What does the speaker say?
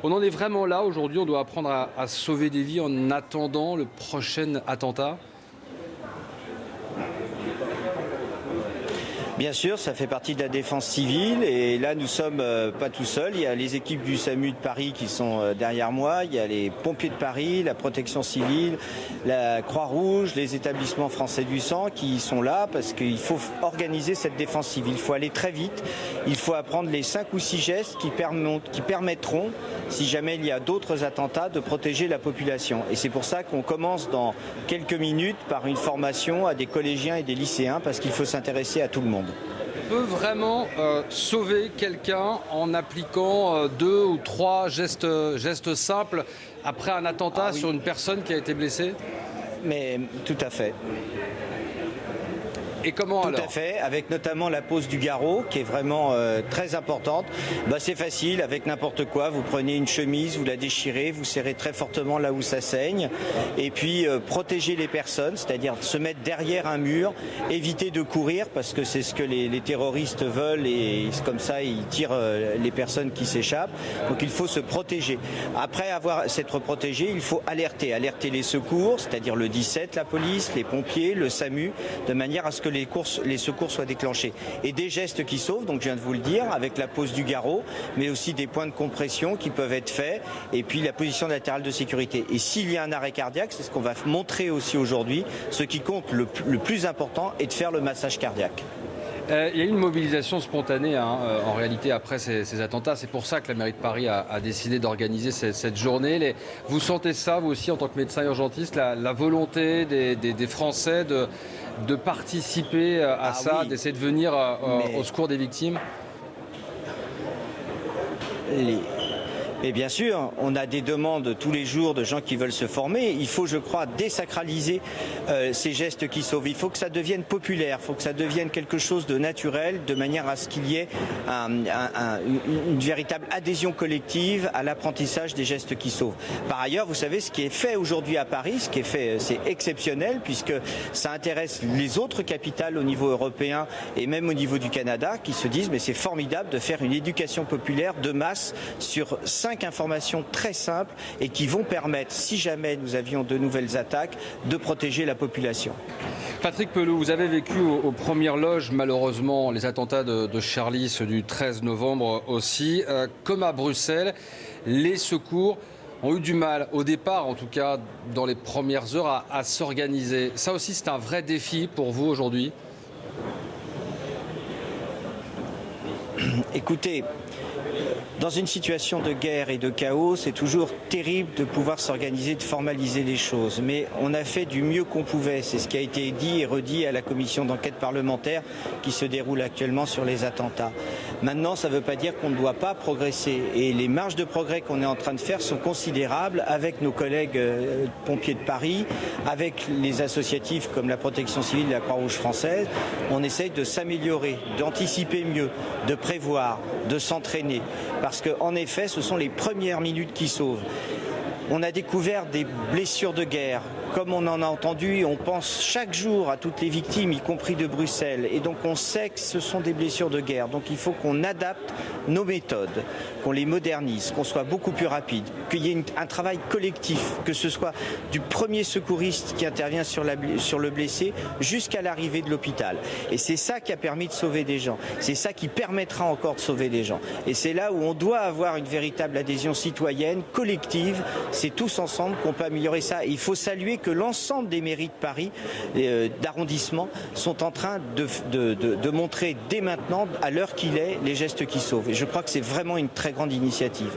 On en est vraiment là aujourd'hui, on doit apprendre à sauver des vies en attendant le prochain attentat. Bien sûr, ça fait partie de la défense civile et là nous sommes pas tout seuls. Il y a les équipes du SAMU de Paris qui sont derrière moi, il y a les pompiers de Paris, la protection civile, la Croix-Rouge, les établissements français du sang qui sont là parce qu'il faut organiser cette défense civile. Il faut aller très vite, il faut apprendre les 5 ou 6 gestes qui permettront, si jamais il y a d'autres attentats, de protéger la population. Et c'est pour ça qu'on commence dans quelques minutes par une formation à des collégiens et des lycéens parce qu'il faut s'intéresser à tout le monde. On peut vraiment sauver quelqu'un en appliquant 2 ou 3 gestes simples après un attentat sur une personne qui a été blessée? Mais tout à fait. Et comment alors? Tout à fait, avec notamment la pose du garrot qui est vraiment très importante. C'est facile, avec n'importe quoi, vous prenez une chemise, vous la déchirez, vous serrez très fortement là où ça saigne et puis protéger les personnes, c'est-à-dire se mettre derrière un mur, éviter de courir parce que c'est ce que les terroristes veulent et comme ça ils tirent les personnes qui s'échappent. Donc il faut se protéger. Après s'être protégé, il faut alerter les secours, c'est-à-dire le 17, la police, les pompiers, le SAMU, de manière à ce que les secours soient déclenchés. Et des gestes qui sauvent, donc je viens de vous le dire, avec la pose du garrot, mais aussi des points de compression qui peuvent être faits, et puis la position latérale de sécurité. Et s'il y a un arrêt cardiaque, c'est ce qu'on va montrer aussi aujourd'hui, ce qui compte le plus important est de faire le massage cardiaque. Il y a eu une mobilisation spontanée en réalité après ces attentats. C'est pour ça que la mairie de Paris a décidé d'organiser cette journée. Vous sentez ça, vous aussi, en tant que médecin urgentiste, la volonté des Français de participer à ça, oui, d'essayer de venir au secours des victimes? Et bien sûr, on a des demandes tous les jours de gens qui veulent se former. Il faut, je crois, désacraliser ces gestes qui sauvent. Il faut que ça devienne populaire, il faut que ça devienne quelque chose de naturel, de manière à ce qu'il y ait une véritable adhésion collective à l'apprentissage des gestes qui sauvent. Par ailleurs, vous savez, ce qui est fait aujourd'hui à Paris, ce qui est fait, c'est exceptionnel, puisque ça intéresse les autres capitales au niveau européen et même au niveau du Canada, qui se disent mais c'est formidable de faire une éducation populaire de masse sur 5 informations très simples et qui vont permettre, si jamais nous avions de nouvelles attaques, de protéger la population. Patrick Pelloux, vous avez vécu aux premières loges, malheureusement, les attentats de Charlie, ceux du 13 novembre aussi. Comme à Bruxelles, les secours ont eu du mal, au départ en tout cas, dans les premières heures, à s'organiser. Ça aussi, c'est un vrai défi pour vous aujourd'hui? Écoutez, dans une situation de guerre et de chaos, c'est toujours terrible de pouvoir s'organiser, de formaliser les choses. Mais on a fait du mieux qu'on pouvait. C'est ce qui a été dit et redit à la commission d'enquête parlementaire qui se déroule actuellement sur les attentats. Maintenant, ça ne veut pas dire qu'on ne doit pas progresser. Et les marges de progrès qu'on est en train de faire sont considérables avec nos collègues pompiers de Paris, avec les associatifs comme la Protection civile et la Croix-Rouge française. On essaye de s'améliorer, d'anticiper mieux, de prévoir, de s'entraîner. Parce qu'en effet, ce sont les premières minutes qui sauvent. On a découvert des blessures de guerre. Comme on en a entendu, on pense chaque jour à toutes les victimes, y compris de Bruxelles. Et donc on sait que ce sont des blessures de guerre. Donc il faut qu'on adapte nos méthodes, qu'on les modernise, qu'on soit beaucoup plus rapide, qu'il y ait un travail collectif, que ce soit du premier secouriste qui intervient sur le blessé jusqu'à l'arrivée de l'hôpital. Et c'est ça qui a permis de sauver des gens. C'est ça qui permettra encore de sauver des gens. Et c'est là où on doit avoir une véritable adhésion citoyenne, collective. C'est tous ensemble qu'on peut améliorer ça. Et il faut saluer que l'ensemble des mairies de Paris, d'arrondissement, sont en train de montrer dès maintenant, à l'heure qu'il est, les gestes qui sauvent. Et je crois que c'est vraiment une très grande initiative.